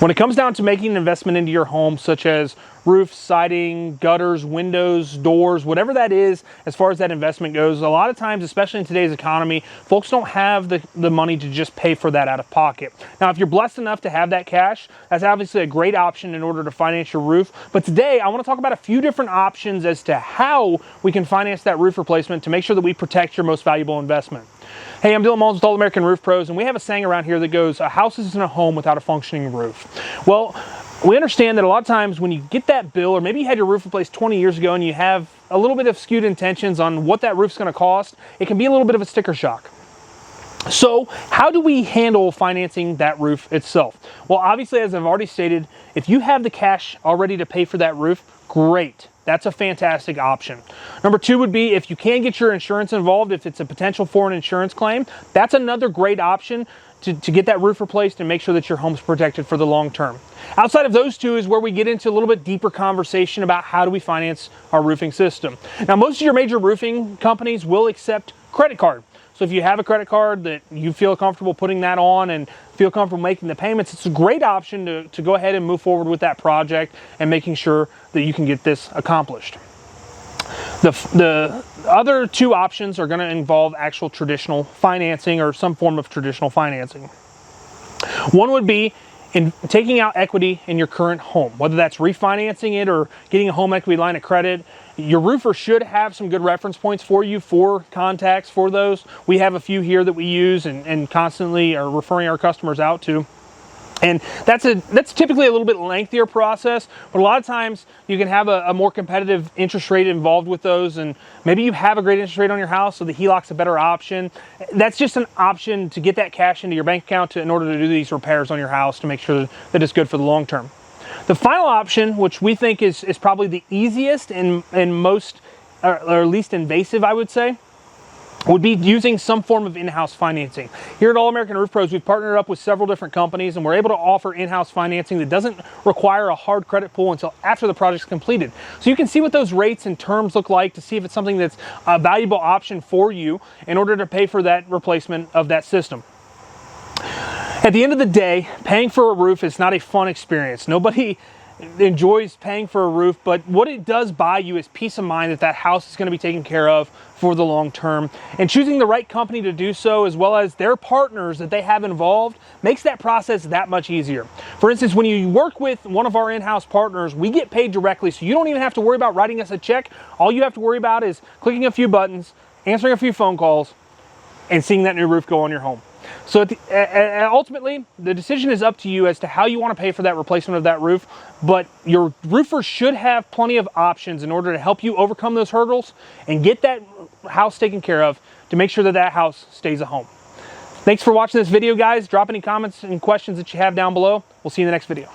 When it comes down to making an investment into your home, such as roof, siding, gutters, windows, doors, whatever that is, as far as that investment goes, a lot of times, especially in today's economy, folks don't have the money to just pay for that out of pocket. Now, if you're blessed enough to have that cash, that's obviously a great option in order to finance your roof. But today, I want to talk about a few different options as to how we can finance that roof replacement to make sure that we protect your most valuable investment. Hey, I'm Dylan Mullins with All American Roof Pros, and we have a saying around here that goes, a house isn't a home without a functioning roof. Well, we understand that a lot of times when you get that bill, or maybe you had your roof replaced 20 years ago and you have a little bit of skewed intentions on what that roof's going to cost, it can be a little bit of a sticker shock. So how do we handle financing that roof itself? Well, obviously, as I've already stated, if you have the cash already to pay for that roof, great. That's a fantastic option. Number two would be if you can get your insurance involved, if it's a potential for an insurance claim, that's another great option to get that roof replaced and make sure that your home's protected for the long term. Outside of those two is where we get into a little bit deeper conversation about how do we finance our roofing system. Now, most of your major roofing companies will accept credit card. So if you have a credit card that you feel comfortable putting that on and feel comfortable making the payments, it's a great option to go ahead and move forward with that project and making sure that you can get this accomplished. The other two options are going to involve actual traditional financing or some form of traditional financing. One would be in taking out equity in your current home, whether that's refinancing it or getting a home equity line of credit. Your roofer should have some good reference points for you for contacts for those. We have a few here that we use and constantly are referring our customers out to. And that's typically a little bit lengthier process, but a lot of times you can have a more competitive interest rate involved with those, and maybe you have a great interest rate on your house, so the HELOC's a better option. That's just an option to get that cash into your bank account in order to do these repairs on your house to make sure that it's good for the long term. The final option, which we think is probably the easiest and most, or least invasive, I would say, would be using some form of in-house financing. Here at All American Roof Pros, we've partnered up with several different companies, and we're able to offer in-house financing that doesn't require a hard credit pull until after the project's completed. So you can see what those rates and terms look like to see if it's something that's a valuable option for you in order to pay for that replacement of that system. At the end of the day, paying for a roof is not a fun experience. Nobody enjoys paying for a roof, but what it does buy you is peace of mind that that house is going to be taken care of for the long term. And choosing the right company to do so, as well as their partners that they have involved, makes that process that much easier. For instance, when you work with one of our in-house partners, we get paid directly, so you don't even have to worry about writing us a check. All you have to worry about is clicking a few buttons, answering a few phone calls, and seeing that new roof go on your home. So ultimately, the decision is up to you as to how you want to pay for that replacement of that roof, but your roofer should have plenty of options in order to help you overcome those hurdles and get that house taken care of to make sure that that house stays a home. Thanks for watching this video, guys. Drop any comments and questions that you have down below. We'll see you in the next video.